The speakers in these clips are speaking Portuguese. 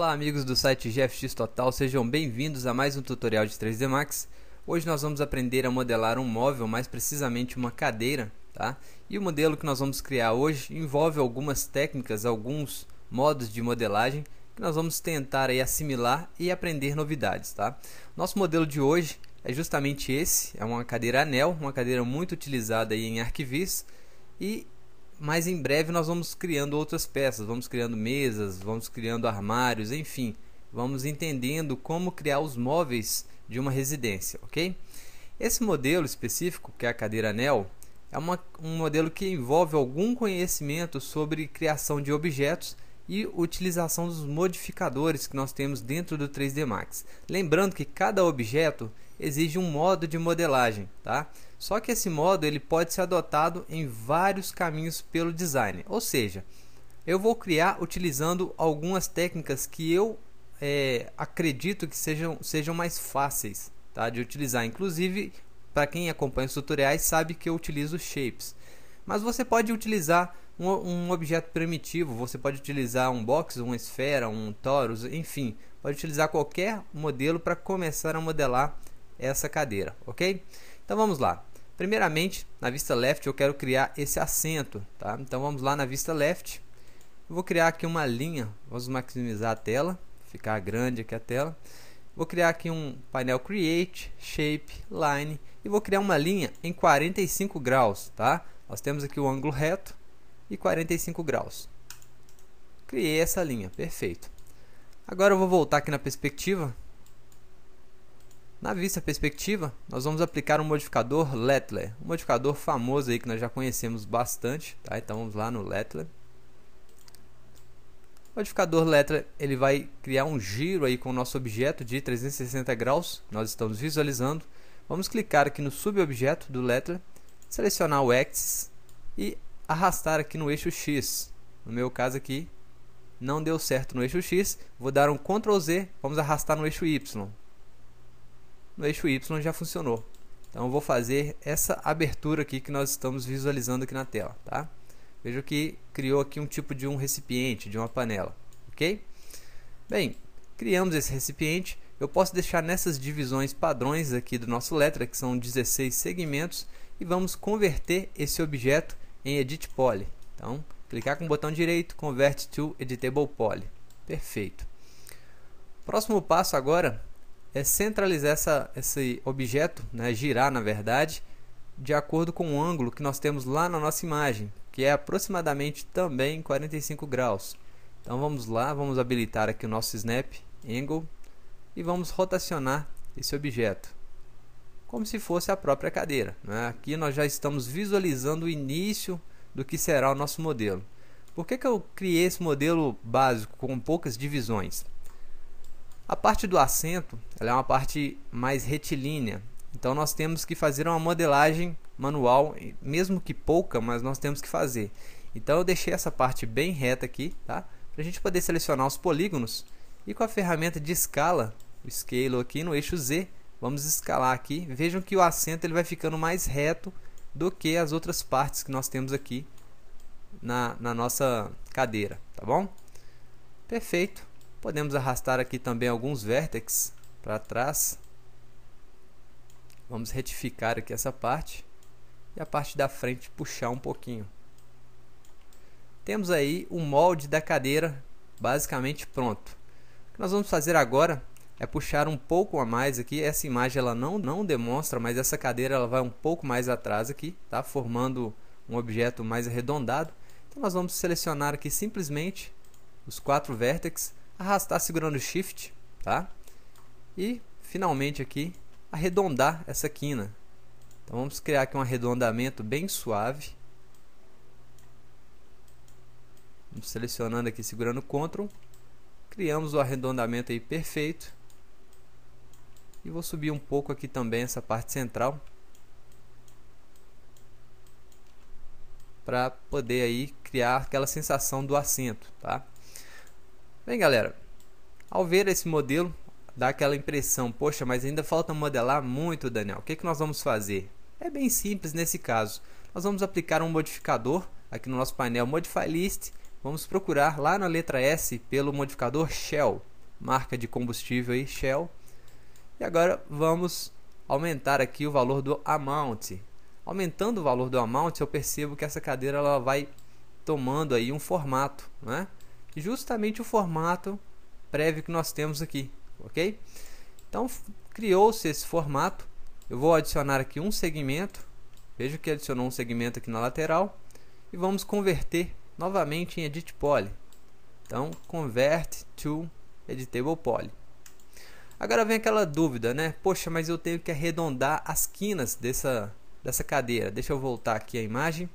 Olá amigos do site GFX Total, sejam bem-vindos a mais um tutorial de 3D Max. Hoje nós vamos aprender a modelar um móvel, mais precisamente uma cadeira, tá? E o modelo que nós vamos criar hoje envolve algumas técnicas, alguns modos de modelagem que nós vamos tentar aí assimilar e aprender novidades, tá? Nosso modelo de hoje é justamente esse, é uma cadeira anel, uma cadeira muito utilizada aí em arquivis, e mas em breve nós vamos criando outras peças, vamos criando mesas, vamos criando armários, enfim, vamos entendendo como criar os móveis de uma residência, ok? Esse modelo específico, que é a cadeira anel, é um modelo que envolve algum conhecimento sobre criação de objetos e utilização dos modificadores que nós temos dentro do 3D Max. Lembrando que cada objeto exige um modo de modelagem, tá? Só que esse modo ele pode ser adotado em vários caminhos pelo designer. Ou seja, eu vou criar utilizando algumas técnicas que eu acredito que sejam mais fáceis, tá, de utilizar. Inclusive, para quem acompanha os tutoriais sabe que eu utilizo shapes. Mas você pode utilizar um objeto primitivo, você pode utilizar um box, uma esfera, um torus, enfim, pode utilizar qualquer modelo para começar a modelar essa cadeira, ok? Então vamos lá. Primeiramente, na vista left eu quero criar esse assento, tá? Então vamos lá na vista left. Eu vou criar aqui uma linha, vamos maximizar a tela, ficar grande aqui a tela. Vou criar aqui um painel Create, Shape, Line e vou criar uma linha em 45 graus, tá? Nós temos aqui o ângulo reto e 45 graus. Criei essa linha, perfeito. Agora eu vou voltar aqui na perspectiva. Na vista perspectiva, nós vamos aplicar um modificador Lettler, um modificador famoso aí que nós já conhecemos bastante, tá? Então vamos lá no Lettler. O modificador Lettler, ele vai criar um giro aí com o nosso objeto de 360 graus, nós estamos visualizando. Vamos clicar aqui no subobjeto do Lettler, selecionar o Axis e arrastar aqui no eixo X. No meu caso aqui não deu certo no eixo X, vou dar um Ctrl Z, vamos arrastar no eixo Y. No eixo Y já funcionou. Então eu vou fazer essa abertura aqui que nós estamos visualizando aqui na tela, tá? Veja que criou aqui um tipo de um recipiente, de uma panela, ok? Bem, criamos esse recipiente. Eu posso deixar nessas divisões padrões aqui do nosso Lettler, que são 16 segmentos, e vamos converter esse objeto em Edit Poly. Então, clicar com o botão direito, Convert to Editable Poly. Perfeito. Próximo passo agora é centralizar esse objeto, né, girar na verdade, de acordo com o ângulo que nós temos lá na nossa imagem, que é aproximadamente também 45 graus. Então vamos lá, vamos habilitar aqui o nosso Snap Angle e vamos rotacionar esse objeto, como se fosse a própria cadeira, né? Aqui nós já estamos visualizando o início do que será o nosso modelo. Por que eu criei esse modelo básico com poucas divisões? A parte do assento, ela é uma parte mais retilínea, então nós temos que fazer uma modelagem manual, mesmo que pouca, mas nós temos que fazer. Então eu deixei essa parte bem reta aqui, tá? Para a gente poder selecionar os polígonos e com a ferramenta de escala, o Scale aqui no eixo Z, vamos escalar aqui. Vejam que o assento ele vai ficando mais reto do que as outras partes que nós temos aqui na nossa cadeira, tá bom? Perfeito. Podemos arrastar aqui também alguns vértices para trás. Vamos retificar aqui essa parte e a parte da frente puxar um pouquinho. Temos aí o molde da cadeira basicamente pronto. O que nós vamos fazer agora é puxar um pouco a mais aqui. Essa imagem ela não demonstra, mas essa cadeira ela vai um pouco mais atrás aqui, tá? Formando um objeto mais arredondado. Então nós vamos selecionar aqui simplesmente os 4 vértices, arrastar segurando o Shift, tá? E finalmente aqui arredondar essa quina. Então vamos criar aqui um arredondamento bem suave. Vamos selecionando aqui segurando Ctrl, criamos o arredondamento aí perfeito. E vou subir um pouco aqui também essa parte central, para poder aí criar aquela sensação do assento, tá? Bem galera, ao ver esse modelo, dá aquela impressão, poxa, mas ainda falta modelar muito, Daniel. O que nós vamos fazer? É bem simples nesse caso. Nós vamos aplicar um modificador aqui no nosso painel Modify List. Vamos procurar lá na letra S pelo modificador Shell. marca de combustível aí, Shell. E agora vamos aumentar aqui o valor do amount. Aumentando o valor do amount, eu percebo que essa cadeira ela vai tomando aí um formato, né? Justamente o formato prévio que nós temos aqui, ok? Então criou-se esse formato. Eu vou adicionar aqui um segmento. Veja que adicionou um segmento aqui na lateral e vamos converter novamente em Edit Poly. Então convert to Editable Poly. Agora vem aquela dúvida, né? Poxa, mas eu tenho que arredondar as quinas dessa cadeira. Deixa eu voltar aqui a imagem.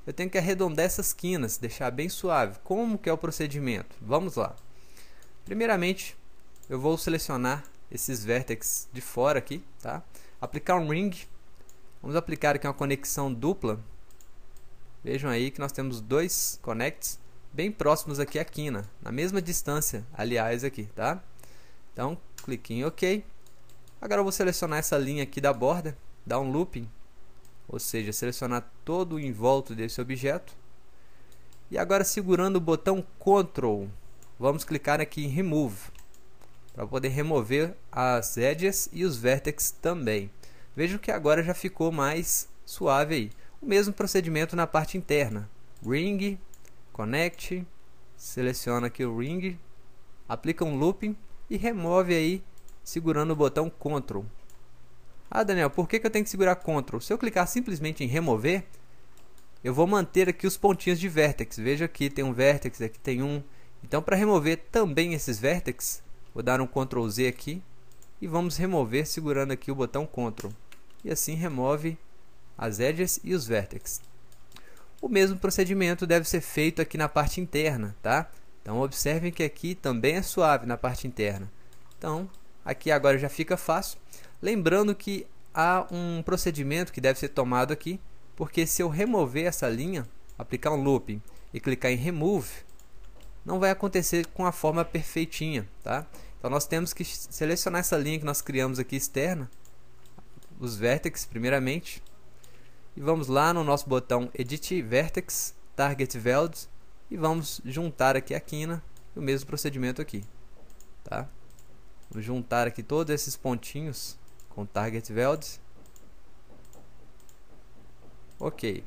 Eu tenho que arredondar essas quinas, deixar bem suave. Como que é o procedimento? Vamos lá. Primeiramente, eu vou selecionar esses vértices de fora aqui, tá? Aplicar um ring. Vamos aplicar aqui uma conexão dupla. Vejam aí que nós temos dois connects bem próximos aqui à quina, na mesma distância, aliás, aqui, tá? Então, clique em OK. Agora eu vou selecionar essa linha aqui da borda, dar um looping, ou seja, selecionar todo o envolto desse objeto. E agora, segurando o botão Ctrl, vamos clicar aqui em Remove, para poder remover as edges e os vértices também. Vejam que agora já ficou mais suave aí. O mesmo procedimento na parte interna. Ring, Connect, seleciona aqui o Ring, aplica um looping e remove aí segurando o botão Ctrl. Ah, Daniel, por que eu tenho que segurar Ctrl? Se eu clicar simplesmente em remover, eu vou manter aqui os pontinhos de vértex. Veja aqui tem um vértex, aqui tem um. Então, para remover também esses vértices, vou dar um Ctrl Z aqui e vamos remover segurando aqui o botão Ctrl. E assim remove as edges e os vértices. O mesmo procedimento deve ser feito aqui na parte interna, tá? Então observem que aqui também é suave na parte interna. Então aqui agora já fica fácil. Lembrando que há um procedimento que deve ser tomado aqui, porque se eu remover essa linha, aplicar um looping e clicar em Remove, não vai acontecer com a forma perfeitinha, tá? Então nós temos que selecionar essa linha que nós criamos aqui externa, os vértices primeiramente, e vamos lá no nosso botão Edit Vertex, Target Values, e vamos juntar aqui a quina, o mesmo procedimento aqui, tá? Vou juntar aqui todos esses pontinhos com Target Values. Ok.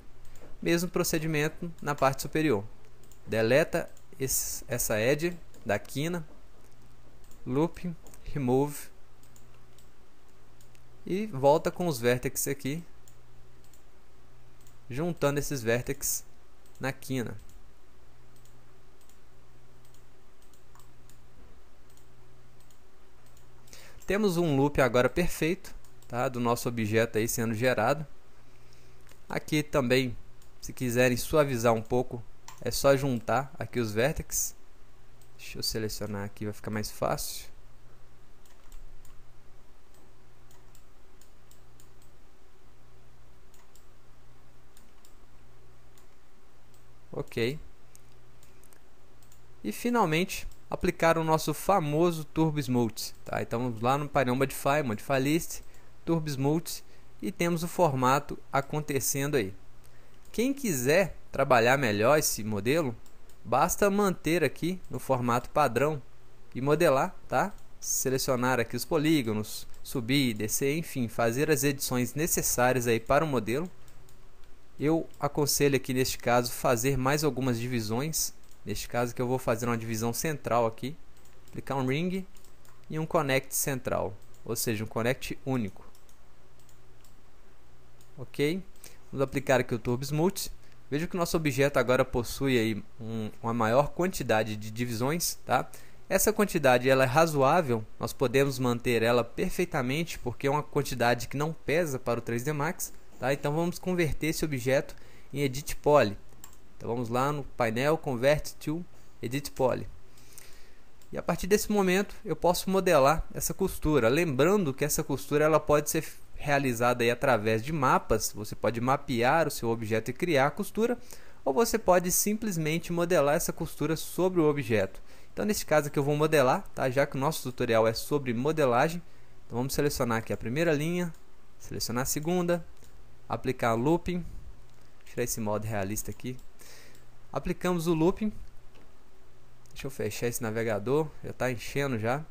Mesmo procedimento na parte superior. Deleta essa edge da quina, Loop, Remove, e volta com os vértices aqui, juntando esses vértices na quina. Temos um loop agora perfeito, tá? Do nosso objeto aí sendo gerado. Aqui também, se quiserem suavizar um pouco, é só juntar aqui os vértices. Deixa eu selecionar aqui, vai ficar mais fácil. Ok. E finalmente aplicar o nosso famoso Turbo Smooth, tá? Então vamos lá no painel Modify, Modify List, Turbo Smooth, e temos o formato acontecendo aí. Quem quiser trabalhar melhor esse modelo, basta manter aqui no formato padrão e modelar, tá? Selecionar aqui os polígonos, subir, descer, enfim, fazer as edições necessárias aí para o modelo. Eu aconselho aqui neste caso fazer mais algumas divisões. Neste caso que eu vou fazer uma divisão central aqui, aplicar um ring e um connect central, ou seja, um connect único. Ok, vamos aplicar aqui o Turbo Smooth. Veja que o nosso objeto agora possui aí uma maior quantidade de divisões, tá? Essa quantidade ela é razoável, nós podemos manter ela perfeitamente porque é uma quantidade que não pesa para o 3D Max, tá? Então vamos converter esse objeto em Edit Poly. Então vamos lá no painel Convert to Edit Poly. E a partir desse momento eu posso modelar essa costura. Lembrando que essa costura ela pode ser realizada aí através de mapas. Você pode mapear o seu objeto e criar a costura, ou você pode simplesmente modelar essa costura sobre o objeto. Então nesse caso aqui eu vou modelar, tá? Já que o nosso tutorial é sobre modelagem. Então vamos selecionar aqui a primeira linha, selecionar a segunda, aplicar o looping, tirar esse modo realista aqui. Aplicamos o looping Deixa eu fechar esse navegador, já está enchendo já.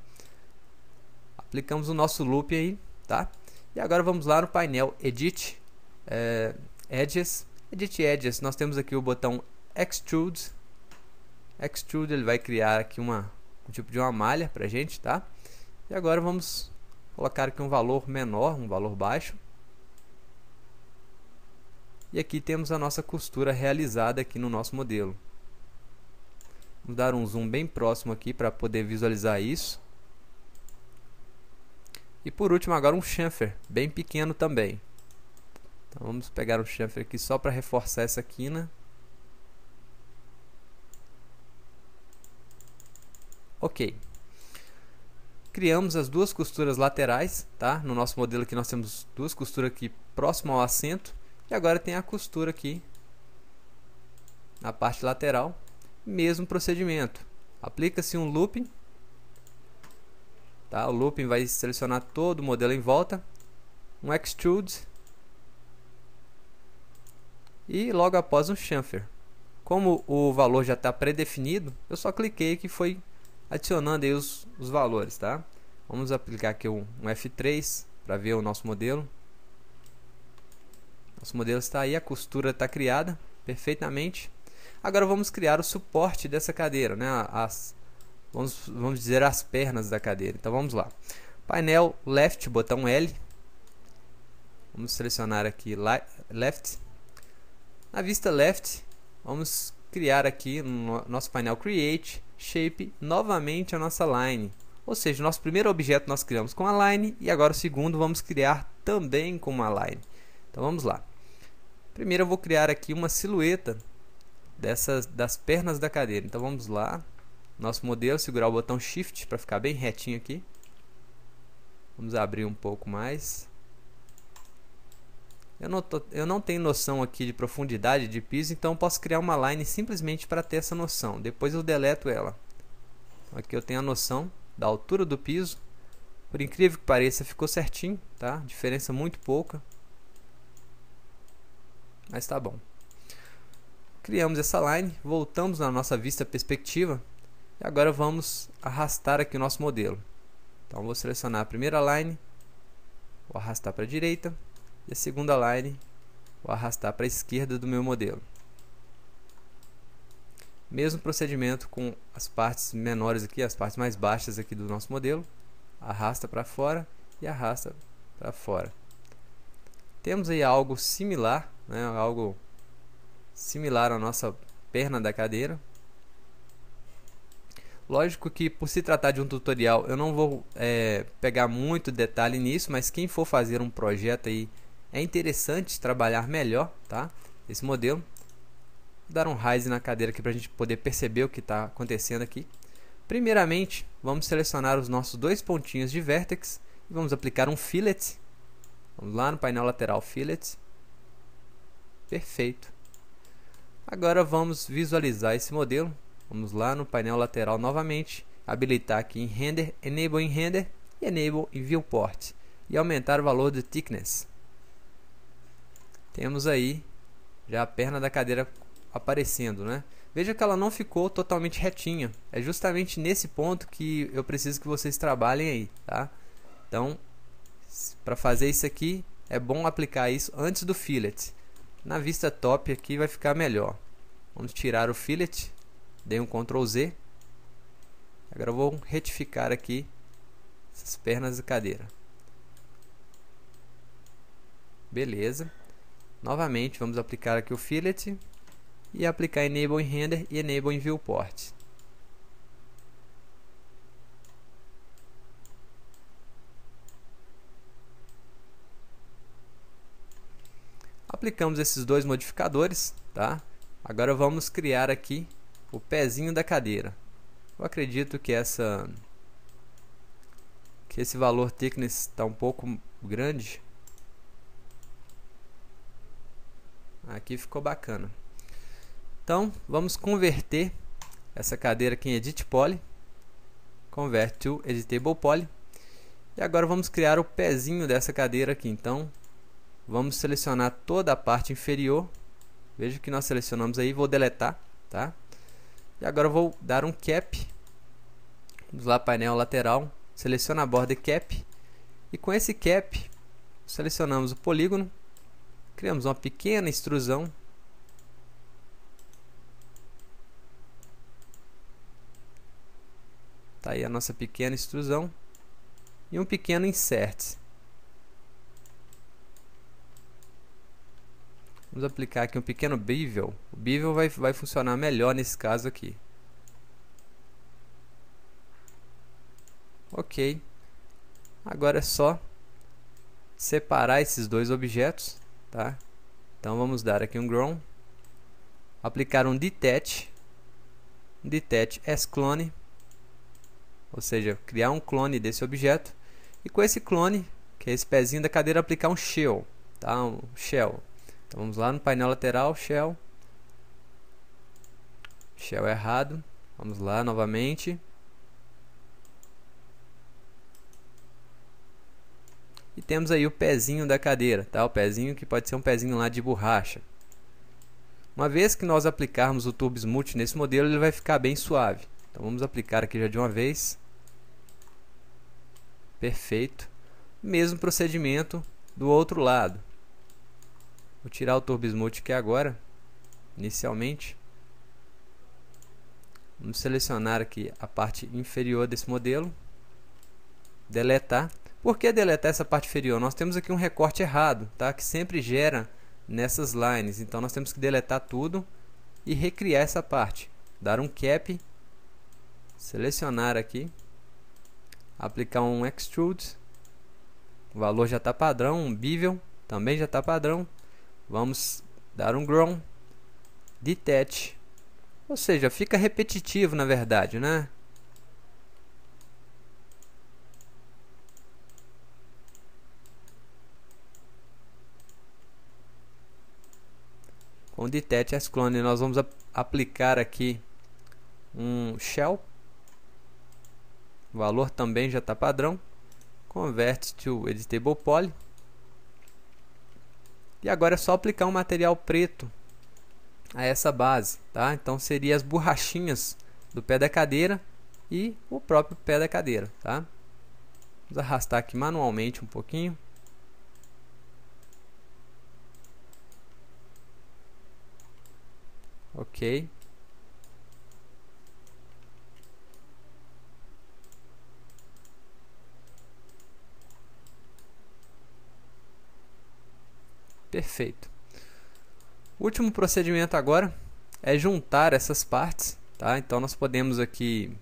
Aplicamos o nosso loop aí, tá? E agora vamos lá no painel Edit Edges. Edit Edges, nós temos aqui o botão Extrude. Extrude, ele vai criar aqui um tipo de uma malha pra gente, tá? E agora vamos colocar aqui um valor menor, um valor baixo. E aqui temos a nossa costura realizada aqui no nosso modelo. Vamos dar um zoom bem próximo aqui para poder visualizar isso. E por último agora um chamfer, bem pequeno também. Então vamos pegar um chamfer aqui só para reforçar essa quina. Ok. Criamos as duas costuras laterais, tá? No nosso modelo aqui nós temos duas costuras aqui próximo ao assento. E agora tem a costura aqui na parte lateral. Mesmo procedimento. Aplica-se um looping. Tá? O looping vai selecionar todo o modelo em volta. Um extrude. E logo após um chamfer. Como o valor já está pré-definido, eu só cliquei que foi adicionando aí os valores, tá? Vamos aplicar aqui um F3 para ver o nosso modelo. Nosso modelo está aí, a costura está criada perfeitamente. Agora vamos criar o suporte dessa cadeira, né? Vamos dizer as pernas da cadeira. Então vamos lá. Painel Left, botão L. Vamos selecionar aqui Left. Na vista Left, vamos criar aqui no nosso painel Create Shape novamente a nossa line. Ou seja, o nosso primeiro objeto nós criamos com a line e agora o segundo vamos criar também com uma line. Então vamos lá. Primeiro eu vou criar aqui uma silhueta das pernas da cadeira. Então vamos lá. Nosso modelo, segurar o botão Shift para ficar bem retinho aqui. Vamos abrir um pouco mais. Eu não tenho noção aqui de profundidade de piso, então eu posso criar uma line simplesmente para ter essa noção. Depois eu deleto ela. Aqui eu tenho a noção da altura do piso. Por incrível que pareça, ficou certinho, tá? Diferença muito pouca. Mas tá bom. Criamos essa line, voltamos na nossa vista perspectiva e agora vamos arrastar aqui o nosso modelo. Então vou selecionar a primeira line, vou arrastar para a direita e a segunda line vou arrastar para a esquerda do meu modelo. Mesmo procedimento com as partes menores aqui, as partes mais baixas aqui do nosso modelo. Arrasta para fora e arrasta para fora. Temos aí algo similar, né? Algo similar à nossa perna da cadeira. Lógico que por se tratar de um tutorial eu não vou pegar muito detalhe nisso, mas quem for fazer um projeto aí é interessante trabalhar melhor, tá? Esse modelo. Vou dar um raise na cadeira aqui para a gente poder perceber o que está acontecendo aqui. Primeiramente vamos selecionar os nossos dois pontinhos de vértex e vamos aplicar um fillet. Vamos lá no painel lateral Fillet. Perfeito. Agora vamos visualizar esse modelo. Vamos lá no painel lateral novamente, habilitar aqui em Render, Enable em Render e Enable em Viewport e aumentar o valor de Thickness. Temos aí já a perna da cadeira aparecendo, né? Veja que ela não ficou totalmente retinha. É justamente nesse ponto que eu preciso que vocês trabalhem aí, tá? Então, para fazer isso aqui, é bom aplicar isso antes do fillet. Na vista top aqui vai ficar melhor. Vamos tirar o fillet. Dei um Ctrl Z. Agora eu vou retificar aqui essas pernas da cadeira. Beleza. Novamente vamos aplicar aqui o fillet e aplicar Enable em Render e Enable em Viewport. Aplicamos esses dois modificadores, tá? Agora vamos criar aqui o pezinho da cadeira. Eu acredito que esse valor thickness está um pouco grande. Aqui ficou bacana. Então vamos converter essa cadeira aqui em Edit Poly. Convert to Editable Poly. E agora vamos criar o pezinho dessa cadeira aqui. Então vamos selecionar toda a parte inferior. Veja que nós selecionamos aí, vou deletar, tá? E agora eu vou dar um cap. Vamos lá, painel lateral, seleciona a borda cap. E com esse cap, selecionamos o polígono, criamos uma pequena extrusão. Tá aí a nossa pequena extrusão. E um pequeno insert. Vamos aplicar aqui um pequeno bevel. O bevel vai funcionar melhor nesse caso aqui. Ok. Agora é só separar esses dois objetos, tá? Então vamos dar aqui um grown, aplicar um detach as clone, ou seja, criar um clone desse objeto, e com esse clone, que é esse pezinho da cadeira, aplicar um shell, tá? Um shell. Então vamos lá no painel lateral, shell errado, vamos lá novamente. E temos aí o pezinho da cadeira, tá? O pezinho que pode ser um pezinho lá de borracha. Uma vez que nós aplicarmos o Turbo Smooth nesse modelo, ele vai ficar bem suave. Então vamos aplicar aqui já de uma vez. Perfeito. Mesmo procedimento do outro lado. Vou tirar o Turbo Smooth aqui agora, inicialmente. Vamos selecionar aqui a parte inferior desse modelo. Deletar. Por que deletar essa parte inferior? Nós temos aqui um recorte errado, tá? Que sempre gera nessas lines. Então nós temos que deletar tudo e recriar essa parte. Dar um cap, selecionar aqui, aplicar um extrude. O valor já está padrão, um bevel também já está padrão. Vamos dar um grown, detach. Ou seja, fica repetitivo na verdade, né? Com detach as clone nós vamos aplicar aqui um shell. O valor também já está padrão. Convert to editable poly. E agora é só aplicar um material preto a essa base, tá? Então seria as borrachinhas do pé da cadeira e o próprio pé da cadeira, tá? Vamos arrastar aqui manualmente um pouquinho. Ok. Perfeito. O último procedimento agora é juntar essas partes, tá? Então nós podemos aqui,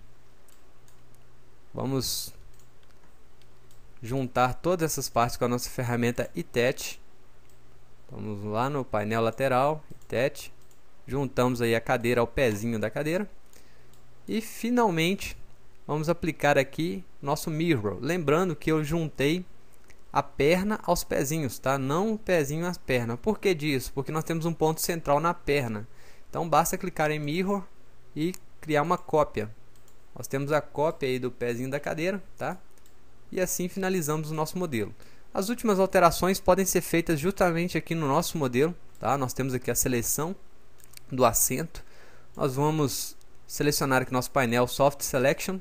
vamos juntar todas essas partes com a nossa ferramenta Attach. Vamos lá no painel lateral, Attach. Juntamos aí a cadeira ao pezinho da cadeira. E finalmente vamos aplicar aqui nosso mirror. Lembrando que eu juntei a perna aos pezinhos, tá? Não o pezinho às pernas. Por que disso? Porque nós temos um ponto central na perna. Então basta clicar em mirror e criar uma cópia. Nós temos a cópia aí do pezinho da cadeira, tá? E assim finalizamos o nosso modelo. As últimas alterações podem ser feitas justamente aqui no nosso modelo, tá? Nós temos aqui a seleção do assento. Nós vamos selecionar aqui nosso painel Soft Selection,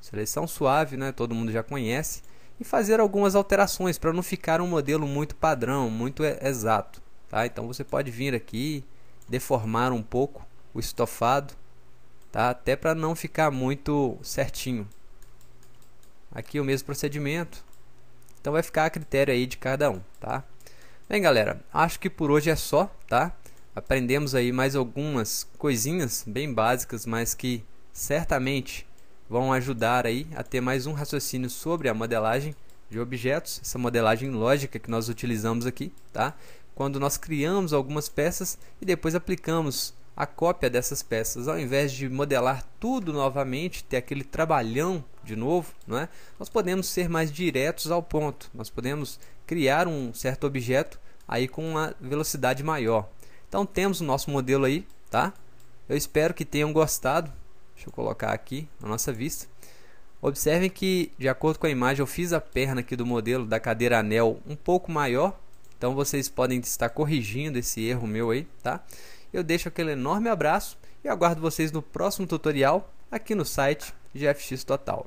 seleção suave, né? Todo mundo já conhece, e fazer algumas alterações para não ficar um modelo muito padrão, muito exato, tá? Então você pode vir aqui, deformar um pouco o estofado, tá? Até para não ficar muito certinho. Aqui o mesmo procedimento, então vai ficar a critério aí de cada um, tá? Bem, galera, acho que por hoje é só, tá? Aprendemos aí mais algumas coisinhas bem básicas, mas que certamente vão ajudar aí a ter mais um raciocínio sobre a modelagem de objetos, essa modelagem lógica que nós utilizamos aqui, tá? Quando nós criamos algumas peças e depois aplicamos a cópia dessas peças, ao invés de modelar tudo novamente, ter aquele trabalhão de novo, não é? Nós podemos ser mais diretos ao ponto, nós podemos criar um certo objeto aí com uma velocidade maior. Então temos o nosso modelo aí, tá? Eu espero que tenham gostado. Deixa eu colocar aqui na nossa vista. Observem que, de acordo com a imagem, eu fiz a perna aqui do modelo da cadeira anel um pouco maior. Então vocês podem estar corrigindo esse erro meu aí, tá? Eu deixo aquele enorme abraço e aguardo vocês no próximo tutorial aqui no site GFX Total.